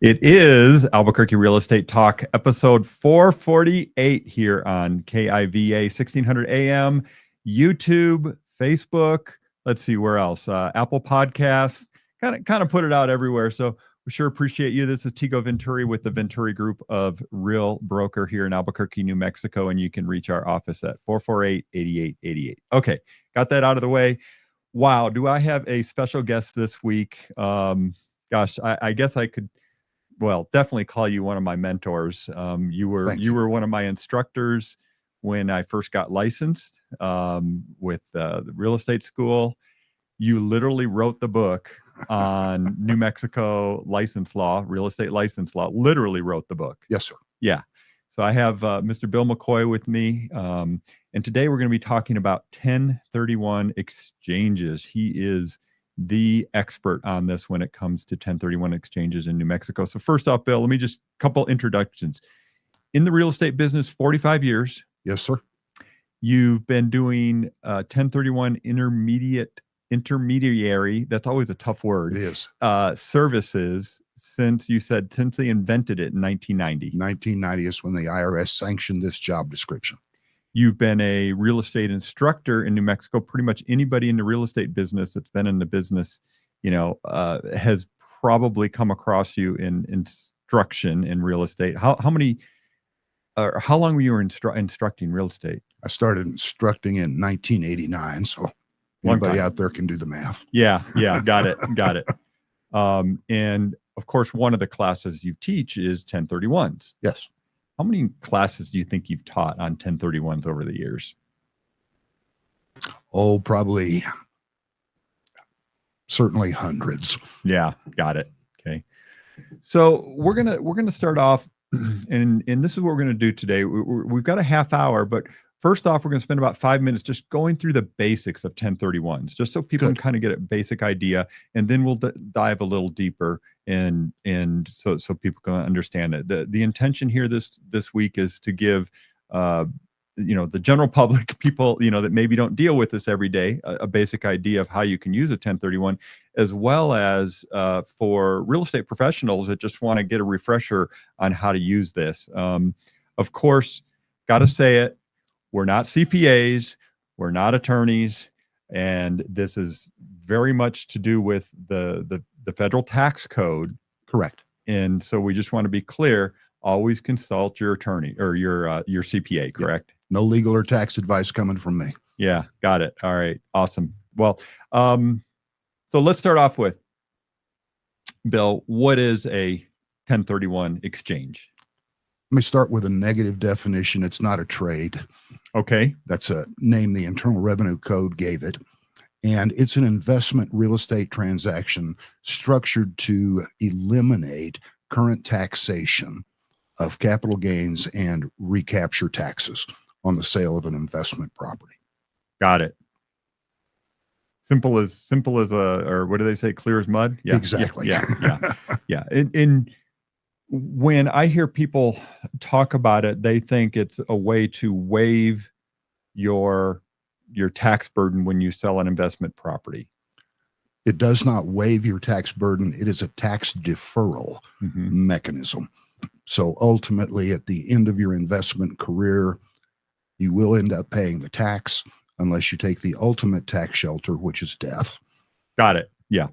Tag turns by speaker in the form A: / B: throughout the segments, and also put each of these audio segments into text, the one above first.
A: It is Albuquerque Real Estate Talk, episode 448 here on KIVA 1600 AM, YouTube, Facebook. Let's see where else. Apple Podcasts. Kind of put it out everywhere. So we sure appreciate you. This is Tego Venturi with the Venturi Group of Real Broker here in Albuquerque, New Mexico, and you can reach our office at 448-8888. Okay, got that out of the way. Wow, do I have a special guest this week? Gosh, I guess I could. Well, definitely call you one of my mentors. You were one of my instructors when I first got licensed with the real estate school. You literally wrote the book on New Mexico license law, real estate license law. Literally wrote the book.
B: Yes, sir.
A: Yeah. So I have Mr. Bill McCoy with me, and today we're going to be talking about 1031 exchanges. He is the expert on this when it comes to 1031 exchanges in New Mexico. So first off, Bill, let me just couple introductions. In the real estate business, 45 years.
B: Yes, sir.
A: You've been doing 1031 intermediary. That's always a tough word.
B: It is.
A: Services since they invented it in 1990.
B: 1990 is when the IRS sanctioned this job description.
A: You've been a real estate instructor in New Mexico. Pretty much anybody in the real estate business that's been in the business, has probably come across you in instruction in real estate. How long were you instructing real estate?
B: I started instructing in 1989, so anybody out there can do the math.
A: Yeah, got it. And of course, one of the classes you teach is 1031s.
B: Yes.
A: How many classes do you think you've taught on 1031s over the years?
B: Oh, probably, certainly hundreds.
A: Yeah, got it. Okay. So we're gonna start off, and this is what we're gonna do today. We've got a half hour, but first off, we're gonna spend about 5 minutes just going through the basics of 1031s, just so people can kind of get a basic idea, and then we'll dive a little deeper. And so people can understand it. The intention here this week is to give the general public, people that maybe don't deal with this every day, a basic idea of how you can use a 1031, as well as for real estate professionals that just want to get a refresher on how to use this. Of course, got to say it, we're not CPAs, we're not attorneys, and this is very much to do with the federal tax code.
B: Correct.
A: And so we just want to be clear, always consult your attorney or your CPA, correct?
B: Yep. No legal or tax advice coming from me.
A: Yeah, got it. All right, awesome. Well, so let's start off with, Bill, what is a 1031 exchange?
B: Let me start with a negative definition. It's not a trade.
A: Okay.
B: That's a name the Internal Revenue Code gave it. And it's an investment real estate transaction structured to eliminate current taxation of capital gains and recapture taxes on the sale of an investment property.
A: Got it. Simple as or what do they say? Clear as mud? Yeah,
B: exactly.
A: Yeah. And when I hear people talk about it, they think it's a way to waive your tax burden when you sell an investment property.
B: It does not waive your tax burden. It is a tax deferral mechanism. So ultimately, at the end of your investment career, you will end up paying the tax unless you take the ultimate tax shelter, which is death.
A: Got it. Yeah.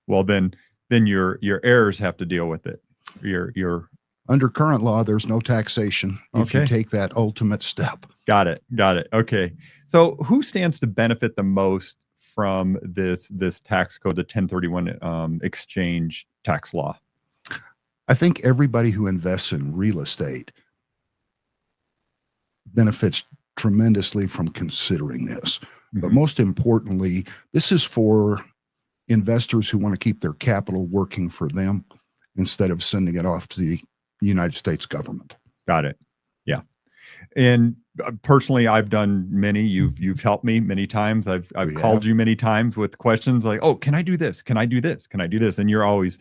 A: Well, then your heirs have to deal with it. Your
B: Under current law, there's no taxation if you take that ultimate step.
A: Got it. Okay. So who stands to benefit the most from this tax code, the 1031 exchange tax law?
B: I think everybody who invests in real estate benefits tremendously from considering this. But most importantly, this is for investors who want to keep their capital working for them instead of sending it off to the United States government.
A: Got it. Yeah. And personally, I've done many. You've helped me many times. I've called you many times with questions like, "Oh, can I do this? Can I do this? Can I do this?" And you're always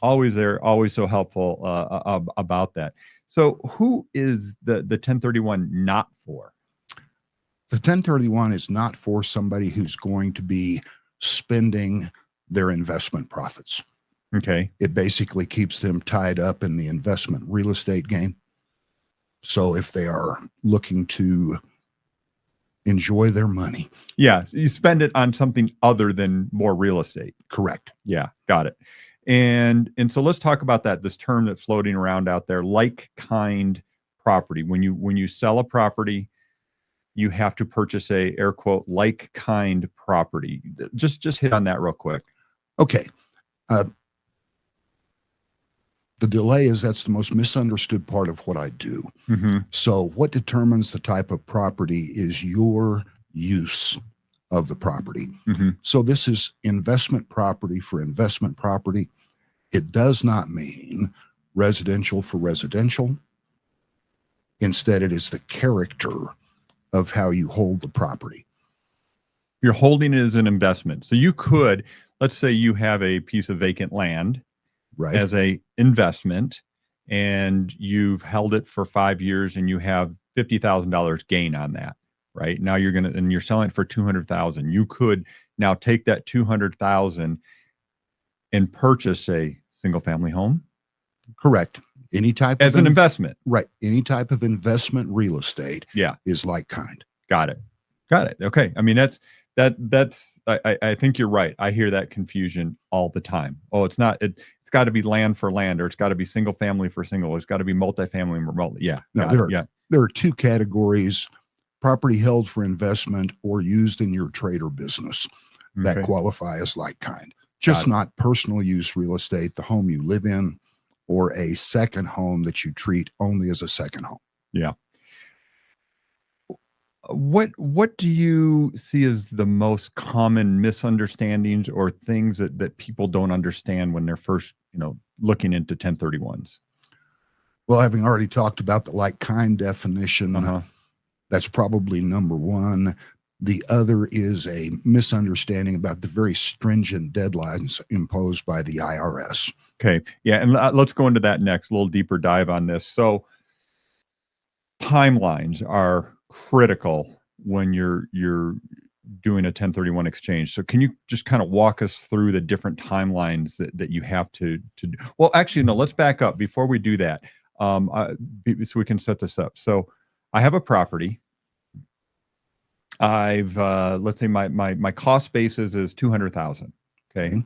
A: there, always so helpful about that. So, who is the 1031 not for?
B: The 1031 is not for somebody who's going to be spending their investment profits.
A: Okay.
B: It basically keeps them tied up in the investment real estate game. So if they are looking to enjoy their money.
A: Yeah. You spend it on something other than more real estate.
B: Correct.
A: Yeah. Got it. And so let's talk about that, this term that's floating around out there, like kind property. When you sell a property, you have to purchase a air quote like kind property. Just hit on that real quick.
B: Okay. The delay is that's the most misunderstood part of what I do.
A: Mm-hmm.
B: So what determines the type of property is your use of the property.
A: Mm-hmm.
B: So this is investment property for investment property. It does not mean residential for residential. Instead, it is the character of how you hold the property.
A: You're holding it as an investment. So you could, let's say you have a piece of vacant land,
B: right,
A: as a investment, and you've held it for 5 years and you have $50,000 gain on that, right? Now you're selling it for $200,000. You could now take that $200,000 and purchase a single family home.
B: Correct. Any type
A: as
B: of
A: an investment.
B: Right. Any type of investment real estate is like kind.
A: Got it. Okay. I mean, I think you're right. I hear that confusion all the time. Oh, it's got to be land for land, or it's got to be single family for single, or it's got to be multifamily remote. Yeah.
B: No, there are two categories: property held for investment or used in your trade or business that qualify as like kind. Just not personal use real estate, the home you live in, or a second home that you treat only as a second home.
A: Yeah. What do you see as the most common misunderstandings or things that people don't understand when they're first, looking into 1031s?
B: Well, having already talked about the like kind definition, that's probably number one. The other is a misunderstanding about the very stringent deadlines imposed by the IRS.
A: Okay. Yeah. And let's go into that next, a little deeper dive on this. So timelines are critical when you're doing a 1031 exchange. So can you just kind of walk us through the different timelines that you have to do? Well, actually, no, let's back up before we do that. So we can set this up. So I have a property. I've let's say my cost basis is 200,000. Okay.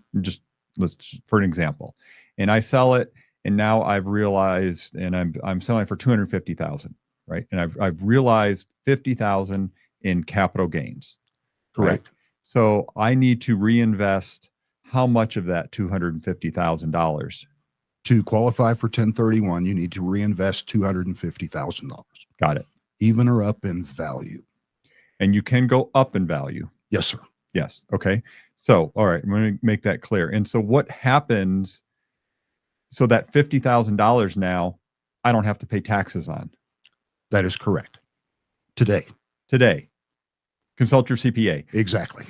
A: Let's for an example. And I sell it, and now I've realized, and I'm selling it for 250,000, right? And I've realized 50,000 in capital gains.
B: Correct.
A: Right? So I need to reinvest how much of that $250,000?
B: To qualify for 1031, you need to reinvest $250,000.
A: Got it.
B: Even or up in value.
A: And you can go up in value.
B: Yes, sir.
A: Yes. Okay. So, all right, I'm going to make that clear. And so what happens? So that $50,000 now, I don't have to pay taxes on.
B: That is correct. Today. Consult your CPA.
A: Exactly.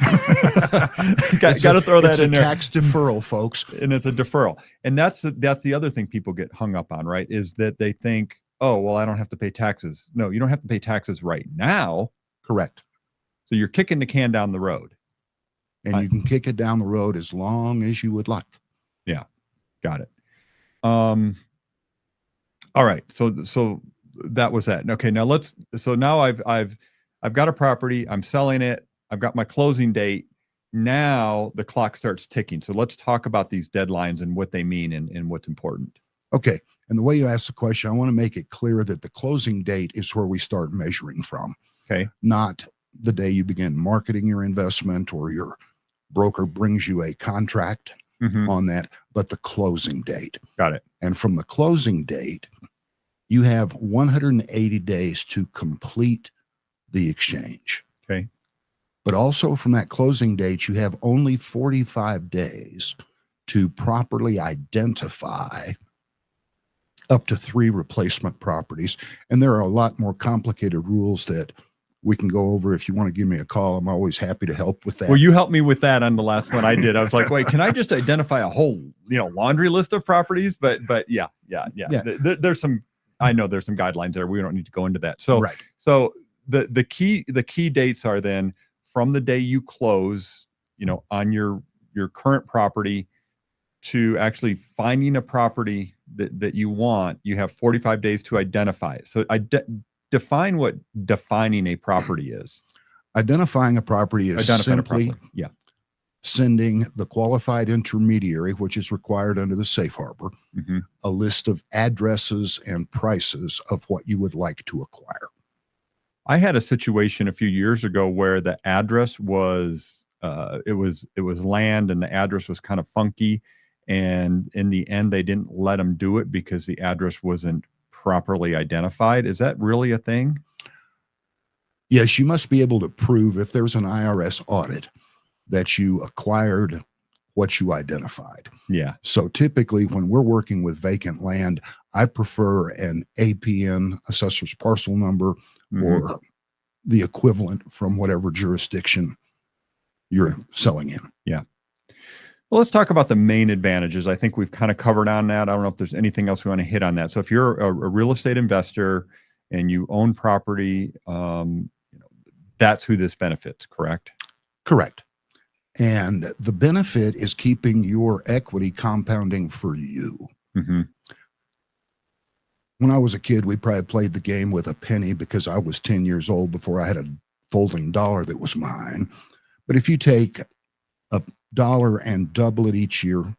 A: Got to throw that in there.
B: It's a tax deferral, folks.
A: And it's a deferral. And that's the other thing people get hung up on, right? Is that they think, oh, well, I don't have to pay taxes. No, you don't have to pay taxes right now.
B: Correct.
A: So you're kicking the can down the road.
B: And you can kick it down the road as long as you would like.
A: Yeah. Got it. All right. So that was that. Okay. Now now I've got a property. I'm selling it. I've got my closing date. Now the clock starts ticking. So let's talk about these deadlines and what they mean and what's important.
B: Okay. And the way you ask the question, I want to make it clear that the closing date is where we start measuring from.
A: Okay.
B: Not the day you begin marketing your investment or your broker brings you a contract on that, but the closing date.
A: Got it.
B: And from the closing date, you have 180 days to complete the exchange.
A: Okay.
B: But also from that closing date, you have only 45 days to properly identify up to 3 replacement properties. And there are a lot more complicated rules that we can go over. If you want to give me a call, I'm always happy to help with that.
A: Well, you helped me with that on the last one I did. I was like, wait, can I just identify a whole, laundry list of properties? But yeah. There's some guidelines there. We don't need to go into that. So,
B: right.
A: So the key dates are then from the day you close, on your current property to actually finding a property that you want, you have 45 days to identify it. So define what defining a property is.
B: Identifying a property is
A: Identifying
B: simply
A: a property. Yeah.
B: sending the qualified intermediary, which is required under the safe harbor, a list of addresses and prices of what you would like to acquire.
A: I had a situation a few years ago where the address was it was land, and the address was kind of funky, and in the end they didn't let them do it because the address wasn't properly identified. Is that really a thing?
B: Yes, you must be able to prove, if there's an IRS audit, that you acquired what you identified.
A: Yeah.
B: So typically when we're working with vacant land, I prefer an APN, assessor's parcel number, or the equivalent from whatever jurisdiction you're selling in.
A: Yeah. Well, let's talk about the main advantages. I think we've kind of covered on that. I don't know if there's anything else we want to hit on that. So if you're a real estate investor and you own property, that's who this benefits, correct?
B: Correct. And the benefit is keeping your equity compounding for you. When I was a kid, we probably played the game with a penny because I was 10 years old before I had a folding dollar that was mine. But if you take a dollar and double it each year,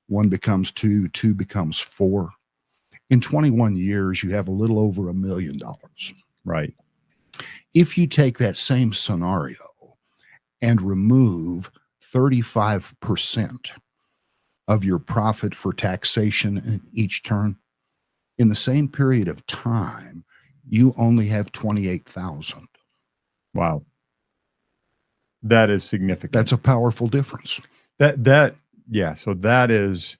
B: 1 becomes 2, 2 becomes 4. In 21 years, you have a little over $1 million.
A: Right.
B: If you take that same scenario and remove 35% of your profit for taxation in each turn, in the same period of time, you only have $28,000.
A: Wow. That is significant.
B: That's a powerful difference.
A: Yeah. So that is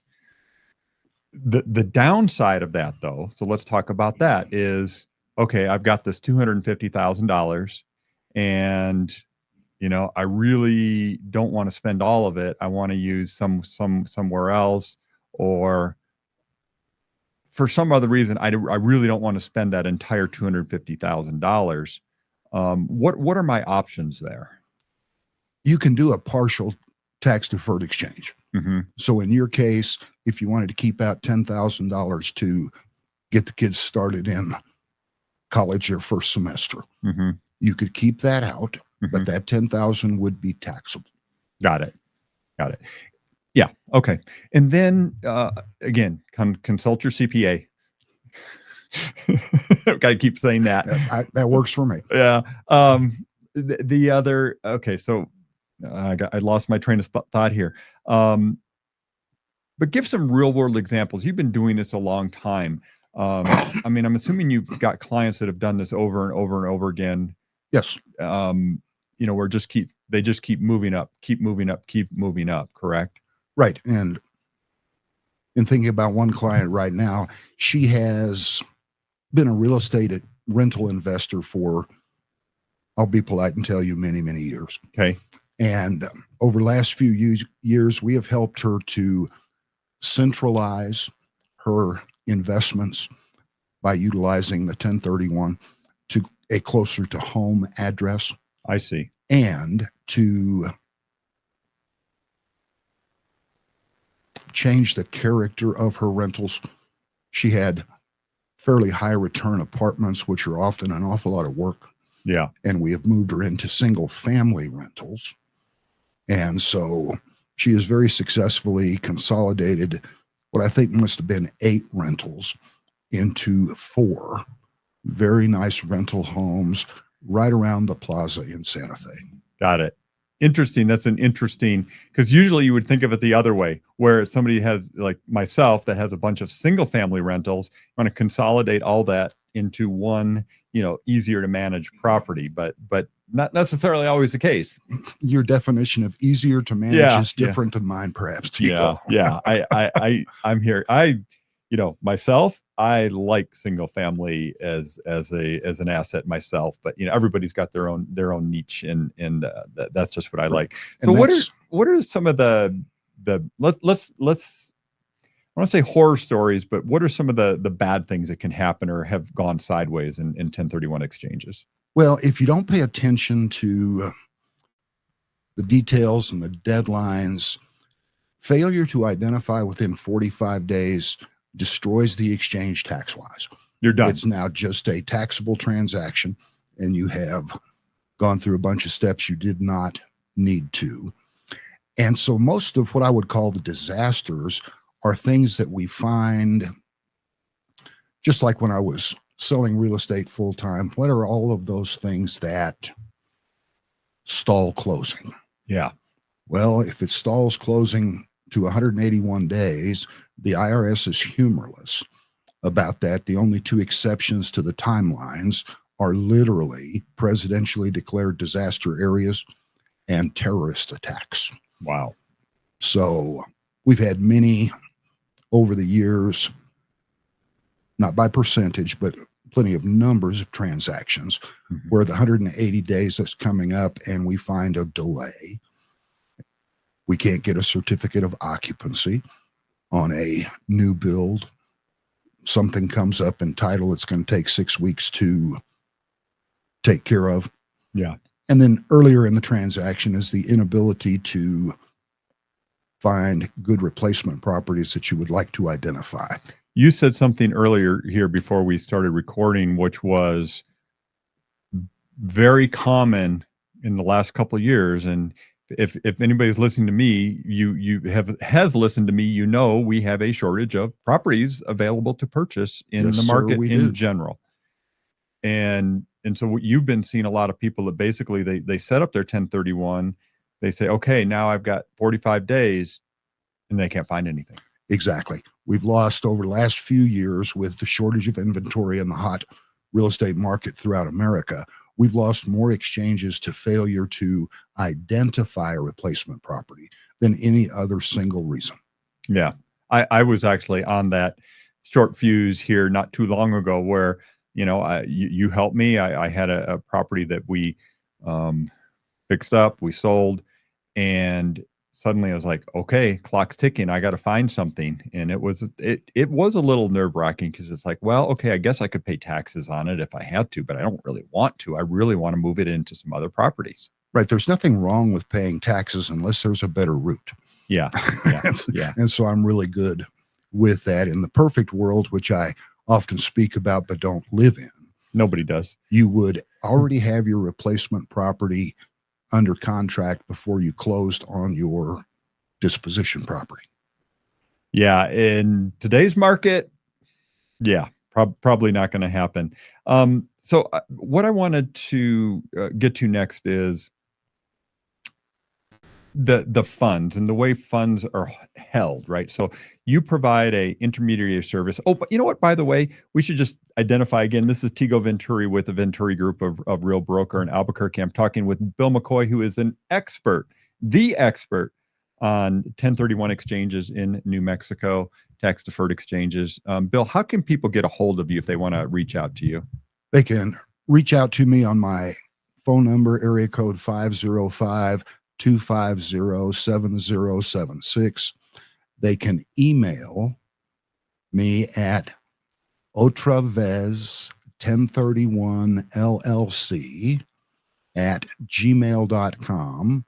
A: the downside of that, though. So let's talk about that. Is okay, I've got this $250,000, and I really don't want to spend all of it. I want to use somewhere else, or for some other reason, I really don't want to spend that entire $250,000. What are my options there?
B: You can do a partial tax deferred exchange. So in your case, if you wanted to keep out $10,000 to get the kids started in college their first semester, you could keep that out, but that $10,000 would be taxable.
A: Got it. Yeah. Okay. And then again, consult your CPA. I've got to keep saying that.
B: That works for me.
A: Yeah. The other. Okay. So I lost my train of thought here. But give some real world examples. You've been doing this a long time. I mean, I'm assuming you've got clients that have done this over and over and over again.
B: Yes.
A: Where they just keep moving up, correct?
B: Right. And in thinking about one client right now, she has been a real estate rental investor for, I'll be polite and tell you, many, many years.
A: Okay.
B: And over the last few years, we have helped her to centralize her investments by utilizing the 1031 to a closer to home address.
A: I see.
B: And to change the character of her rentals. She had fairly high return apartments, which are often an awful lot of work.
A: Yeah.
B: And we have moved her into single family rentals. And so she has very successfully consolidated what I think must have been 8 rentals into 4 very nice rental homes right around the plaza in Santa Fe.
A: Got it. Interesting. That's an interesting, because usually you would think of it the other way, where somebody has, like myself, that has a bunch of single family rentals, want to consolidate all that into one, easier to manage property, but not necessarily always the case.
B: Your definition of easier to manage is different than mine, perhaps.
A: Yeah. I'm here. Myself, I like single family as an asset myself, but everybody's got their own niche, and that's just what I like. So what are some of the let's I want to say horror stories, but what are some of the bad things that can happen or have gone sideways in 1031 exchanges?
B: Well, if you don't pay attention to the details and the deadlines, Failure to identify within 45 days destroys the exchange tax-wise.
A: You're done.
B: It's now just a taxable transaction, and you have gone through a bunch of steps you did not need to. And so most of what I would call the disasters are things that we find, just like when I was selling real estate full-time. What are all of those things that stall closing?
A: Yeah.
B: Well, if it stalls closing to 181 days, the IRS is humorless about that. The only two exceptions to the timelines are literally presidentially declared disaster areas and terrorist attacks.
A: Wow.
B: So we've had many over the years, not by percentage, but plenty of numbers of transactions where the 180 days that's coming up and we find a delay. We can't get a certificate of occupancy on a new build. Something comes up in title it's going to take 6 weeks to take care of.
A: Yeah.
B: And then earlier in the transaction is the inability to find good replacement properties that you would like to identify.
A: You said something earlier here before we started recording, which was very common in the last couple of years. And if anybody's listening to me, has listened to me, you know we have a shortage of properties available to purchase in the market in general. And so what you've been seeing a lot of people that basically they set up their 1031, they say, okay, now I've got 45 days, and they can't find anything.
B: Exactly. We've lost over the last few years with the shortage of inventory in the hot real estate market throughout America. We've lost more exchanges to failure to identify a replacement property than any other single reason.
A: Yeah. I was actually on that short fuse here not too long ago where, you helped me. I had a property that we fixed up, we sold, and suddenly I was like, okay, clock's ticking. I got to find something. And it was a little nerve wracking because it's like, well, okay, I guess I could pay taxes on it if I had to, but I don't really want to. I really want to move it into some other properties.
B: Right. There's nothing wrong with paying taxes unless there's a better route.
A: Yeah. Yeah.
B: And so I'm really good with that. In the perfect world, which I often speak about but don't live in.
A: Nobody does.
B: You would already have your replacement property under contract before you closed on your disposition property.
A: Yeah, in today's market, yeah, probably not going to happen. So what I wanted to get to next is the funds and the way funds are held, right? So you provide a intermediary service. Oh, but you know what? By the way, we should just identify again. This is Tego Venturi with the Venturi Group of Real Broker in Albuquerque. I'm talking with Bill McCoy, who is an expert, the expert on 1031 exchanges in New Mexico, tax deferred exchanges. Bill, how can people get a hold of you if they want to reach out to you?
B: They can reach out to me on my phone number, area code 505-250-7076. They can email me at otravez1031llc@gmail.com.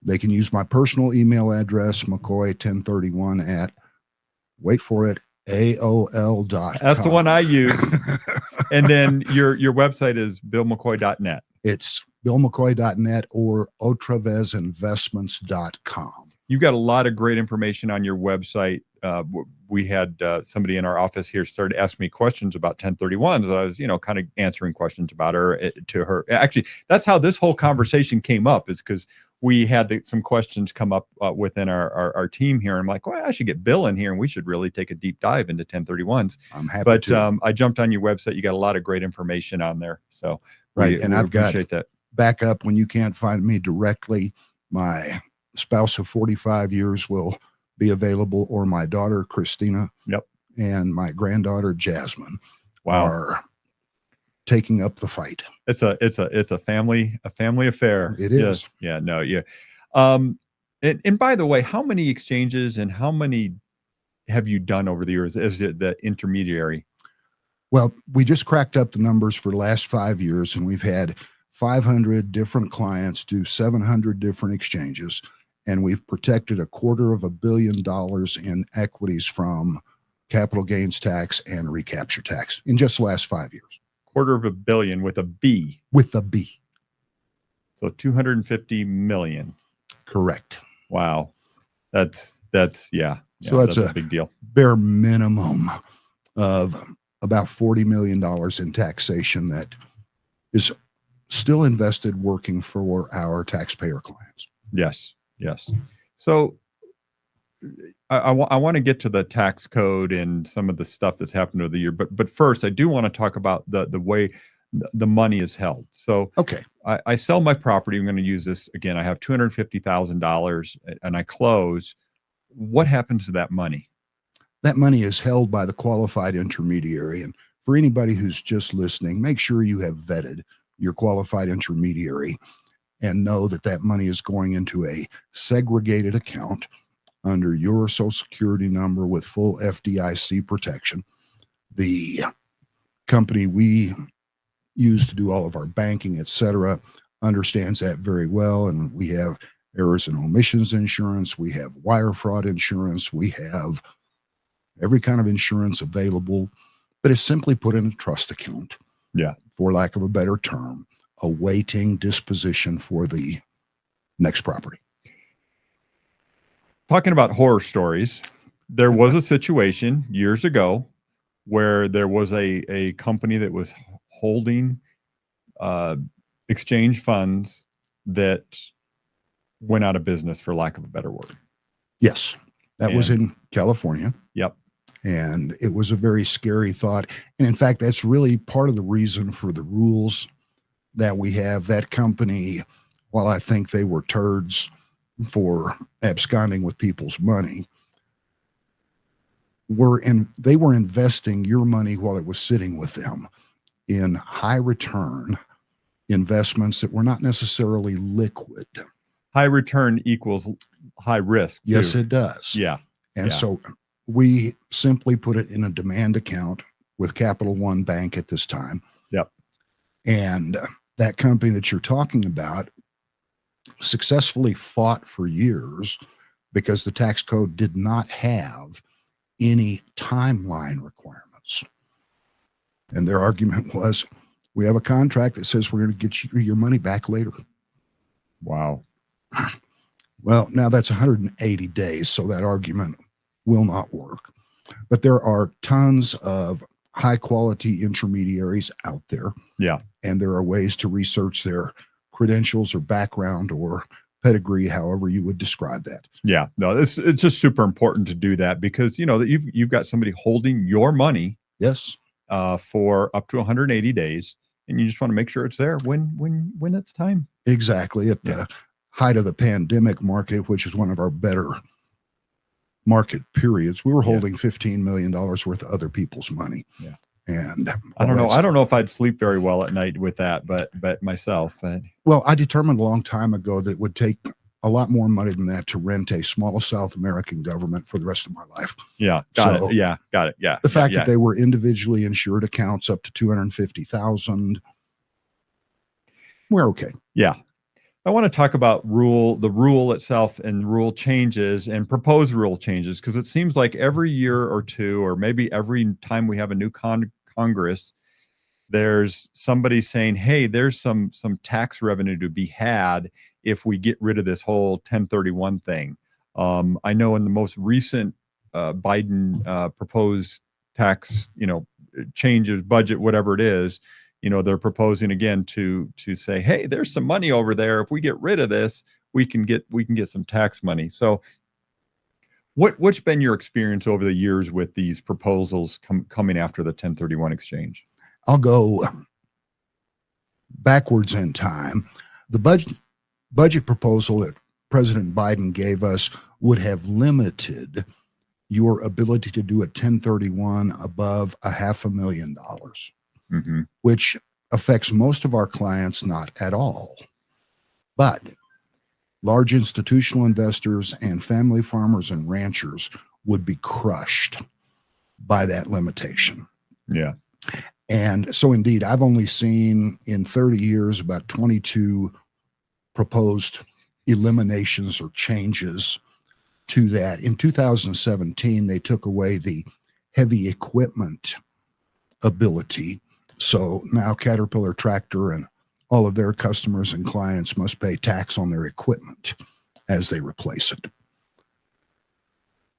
B: They can use my personal email address, McCoy1031 at, wait for it, AOL.com.
A: That's the one I use. And then your website is billmccoy.net.
B: It's billmccoy.net or otravezinvestments.com.
A: You've got a lot of great information on your website. We had somebody in our office here started asking me questions about 1031s. I was, kind of answering questions about to her. Actually, that's how this whole conversation came up, is because we had some questions come up within our team here. I'm like, well, I should get Bill in here and we should really take a deep dive into 1031s.
B: I'm happy to.
A: I jumped on your website. You got a lot of great information on there. So
B: right. And I've got
A: that
B: backup when you can't find me directly. My spouse of 45 years will be available, or my daughter, Christina.
A: Yep.
B: And my granddaughter, Jasmine.
A: Wow.
B: Are taking up the fight.
A: It's a family affair.
B: It is.
A: Yeah. No. Yeah. And by the way, how many exchanges and how many have you done over the years as the intermediary?
B: Well, we just cracked up the numbers for the last 5 years, and we've had 500 different clients do 700 different exchanges. and we've protected $250 million in equities from capital gains tax and recapture tax in just the last 5 years.
A: $250 million with a B.
B: With a B.
A: So 250 million.
B: Correct.
A: Wow. That's yeah.
B: So that's
A: a big deal.
B: Bare minimum of about $40 million in taxation that is still invested working for our taxpayer clients.
A: Yes. So I want to get to the tax code and some of the stuff that's happened over the year, but first I do want to talk about the way the money is held. So
B: okay,
A: I sell my property. I'm going to use this again. I have $250,000 and I close. What happens to that money?
B: That money is held by the qualified intermediary. And for anybody who's just listening, make sure you have vetted your qualified intermediary and know that that money is going into a segregated account under your Social Security number with full FDIC protection. The company we use to do all of our banking, et cetera, understands that very well. And we have errors and omissions insurance. We have wire fraud insurance. We have every kind of insurance available, but it's simply put in a trust account.
A: Yeah.
B: For lack of a better term, awaiting disposition for the next property.
A: Talking about horror stories, there was a situation years ago where there was a company that was holding exchange funds that went out of business, for lack of a better word.
B: Yes, that was in California.
A: Yep.
B: And it was a very scary thought. And in fact, that's really part of the reason for the rules that we have. That company, while I think they were turds for absconding with people's money, they were investing your money while it was sitting with them in high return investments that were not necessarily liquid.
A: High return equals high risk. Too.
B: Yes, it does.
A: Yeah.
B: And so we simply put it in a demand account with Capital One Bank at this time.
A: Yep.
B: And that company that you're talking about successfully fought for years because the tax code did not have any timeline requirements. And their argument was, we have a contract that says we're going to get you your money back later.
A: Wow.
B: Well, now that's 180 days, so that argument will not work. But there are tons of high quality intermediaries out there.
A: Yeah.
B: And there are ways to research their credentials or background or pedigree, however you would describe that.
A: Yeah. No, it's just super important to do that because you know that you've got somebody holding your money.
B: Yes.
A: For up to 180 days, and you just want to make sure it's there when it's time.
B: Exactly. At the height of the pandemic market, which is one of our better market periods, we were holding $15 million worth of other people's money.
A: Yeah.
B: And
A: I don't know if I'd sleep very well at night with that, but myself.
B: Well, I determined a long time ago that it would take a lot more money than that to rent a small South American government for the rest of my life.
A: Yeah. Got it. Yeah.
B: The fact that they were individually insured accounts up to 250,000, we're okay.
A: Yeah. I want to talk about the rule itself and rule changes and proposed rule changes, because it seems like every year or two, or maybe every time we have a new Congress, there's somebody saying, hey, there's some tax revenue to be had if we get rid of this whole 1031 thing. I know in the most recent Biden proposed tax, changes, budget, whatever it is, they're proposing again to say, hey, there's some money over there. If we get rid of this, we can get some tax money. So what's been your experience over the years with these proposals coming after the 1031 exchange?
B: I'll go backwards in time. The budget proposal that President Biden gave us would have limited your ability to do a 1031 above $500,000, which affects most of our clients not at all. But large institutional investors and family farmers and ranchers would be crushed by that limitation.
A: Yeah.
B: And so indeed, I've only seen in 30 years about 22 proposed eliminations or changes to that. In 2017, they took away the heavy equipment ability. So now Caterpillar Tractor and all of their customers and clients must pay tax on their equipment as they replace it.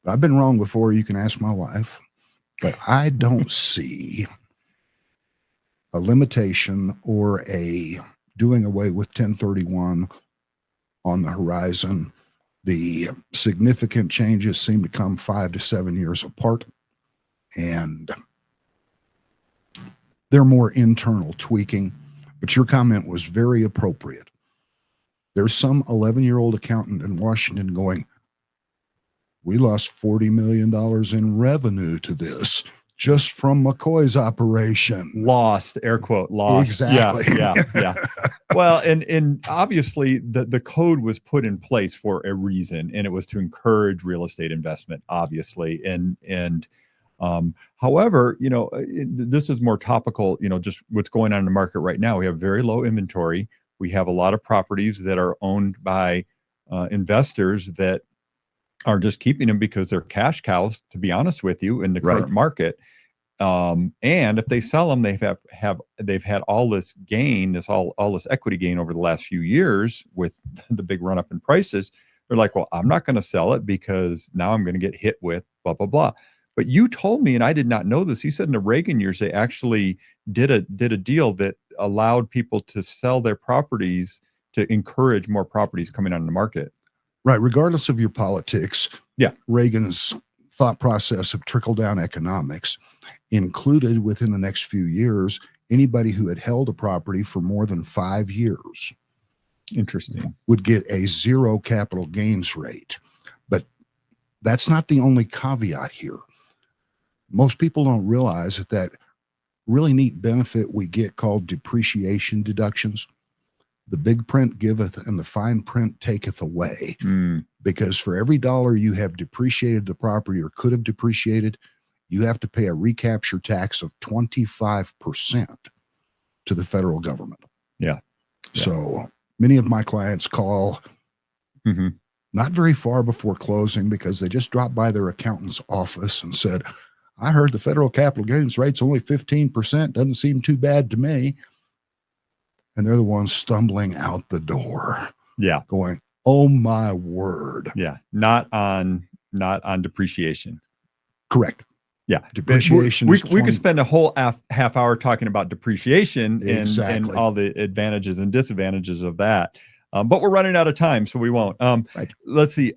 B: I've been wrong before. You can ask my wife, but I don't see a limitation or a doing away with 1031 on the horizon. The significant changes seem to come 5 to 7 years apart, and they're more internal tweaking. But your comment was very appropriate. There's some 11-year-old accountant in Washington going, we lost $40 million in revenue to this just from McCoy's operation.
A: Lost, air quote, lost.
B: Exactly.
A: Yeah. Well, and obviously the code was put in place for a reason, and it was to encourage real estate investment, obviously. And however, this is more topical, just what's going on in the market right now. We have very low inventory. We have a lot of properties that are owned by investors that are just keeping them because they're cash cows, to be honest with you, in the current market. And if they sell them, they've had all this gain, all this equity gain over the last few years with the big run up in prices. They're like, well, I'm not going to sell it because now I'm going to get hit with blah, blah, blah. But you told me, and I did not know this, you said in the Reagan years, they actually did a deal that allowed people to sell their properties to encourage more properties coming on the market.
B: Right. Regardless of your politics.
A: Yeah.
B: Reagan's thought process of trickle-down economics included within the next few years anybody who had held a property for more than 5 years.
A: Interesting.
B: Would get a zero capital gains rate. But that's not the only caveat here. Most people don't realize that really neat benefit we get called depreciation deductions. The big print giveth and the fine print taketh away. Because for every dollar you have depreciated the property or could have depreciated, you have to pay a recapture tax of 25% to the federal government.
A: Yeah.
B: So many of my clients call not very far before closing because they just dropped by their accountant's office and said, I heard the federal capital gains rate's only 15%. Doesn't seem too bad to me. And they're the ones stumbling out the door. Yeah. Going, oh my word.
A: Yeah. Not on depreciation.
B: Correct.
A: Yeah.
B: Depreciation.
A: We could spend a whole half hour talking about depreciation and all the advantages and disadvantages of that. But we're running out of time, so we won't.
B: Right.
A: Let's see.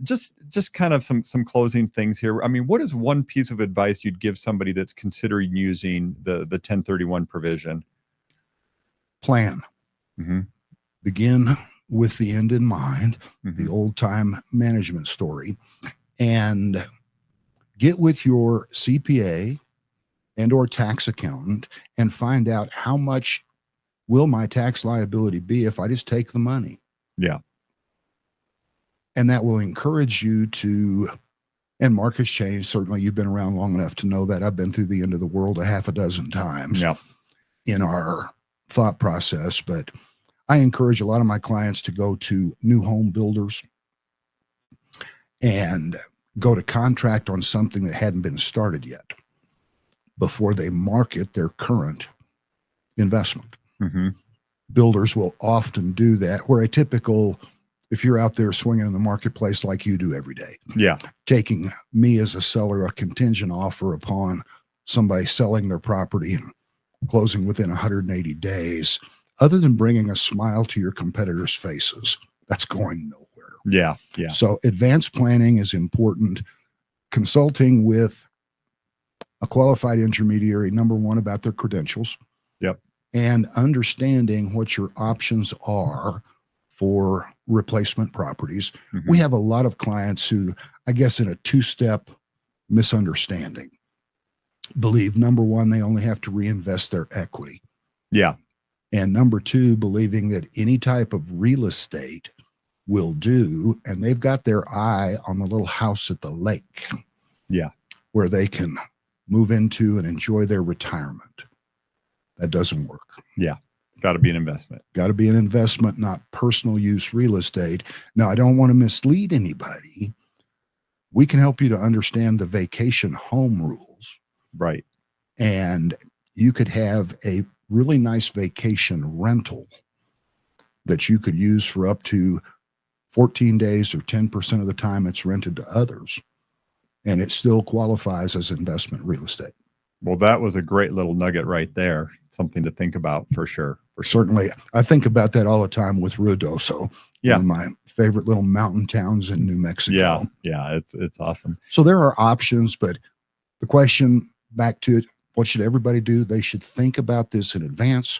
A: Just kind of some closing things here. I mean, what is one piece of advice you'd give somebody that's considering using the 1031 provision?
B: Plan. Begin with the end in mind, the old time management story, and get with your CPA and or tax accountant and find out how much will my tax liability be if I just take the money.
A: Yeah.
B: And that will encourage you to, and markets change. Certainly you've been around long enough to know that. I've been through the end of the world a half a dozen times in our thought process, but I encourage a lot of my clients to go to new home builders and go to contract on something that hadn't been started yet before they market their current investment. Builders will often do that, where a typical, if you're out there swinging in the marketplace like you do every day, taking me as a seller a contingent offer upon somebody selling their property and closing within 180 days, other than bringing a smile to your competitors' faces, that's going nowhere. Yeah. So advanced planning is important. Consulting with a qualified intermediary, number one, about their credentials. And understanding what your options are for replacement properties. We have a lot of clients who, I guess, in a two-step misunderstanding, believe, number one, they only have to reinvest their equity. And number two, believing that any type of real estate will do, and they've got their eye on the little house at the lake. Where they can move into and enjoy their retirement. That doesn't work.
A: It's got to be an investment.
B: Got to be an investment, not personal use real estate. Now, I don't want to mislead anybody. We can help you to understand the vacation home rules.
A: Right.
B: And you could have a really nice vacation rental that you could use for up to 14 days or 10% of the time it's rented to others. And it still qualifies as investment real estate.
A: Well, that was a great little nugget right there. Something to think about for sure.
B: Certainly. I think about that all the time with Ruidoso.
A: Yeah.
B: One of my favorite little mountain towns in New Mexico.
A: Yeah. Yeah. It's awesome.
B: So there are options, but the question back to it, what should everybody do? They should think about this in advance.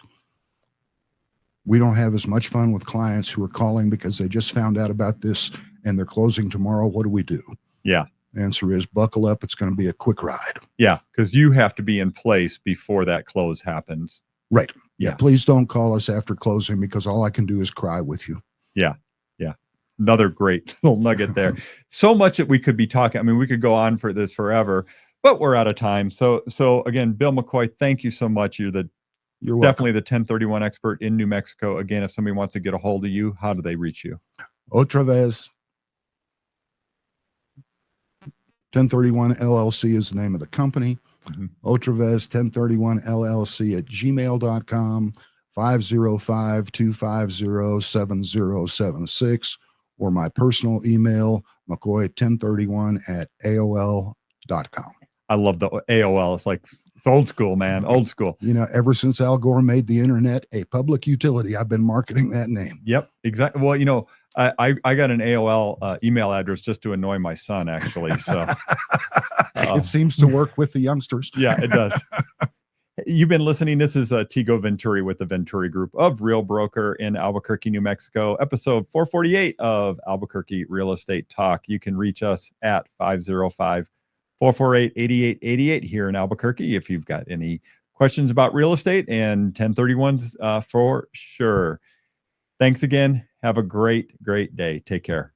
B: We don't have as much fun with clients who are calling because they just found out about this and they're closing tomorrow. What do we do?
A: Yeah.
B: Answer is buckle up. It's going to be a quick ride.
A: Yeah, because you have to be in place before that close happens.
B: Right. Yeah. Please don't call us after closing because all I can do is cry with you.
A: Yeah. Yeah. Another great little nugget there. So much that we could be talking. I mean, we could go on for this forever, but we're out of time. So again, Bill McCoy, thank you so much. You're definitely the 1031 expert in New Mexico. Again, if somebody wants to get a hold of you, how do they reach you?
B: Otra vez. 1031 LLC is the name of the company. Otra vez 1031 LLC at gmail.com, 505-250-7076, or my personal email, McCoy1031 at AOL.com.
A: I love the AOL. It's old school, man. Old school.
B: You know, ever since Al Gore made the internet a public utility, I've been marketing that name.
A: Yep, exactly. Well, you know, I got an AOL email address just to annoy my son, actually. So
B: it seems to work with the youngsters.
A: Yeah, it does. You've been listening. This is Tego Venturi with the Venturi Group of Real Broker in Albuquerque, New Mexico, episode 448 of Albuquerque Real Estate Talk. You can reach us at 505-448-8888 here in Albuquerque if you've got any questions about real estate and 1031s for sure. Thanks again. Have a great day. Take care.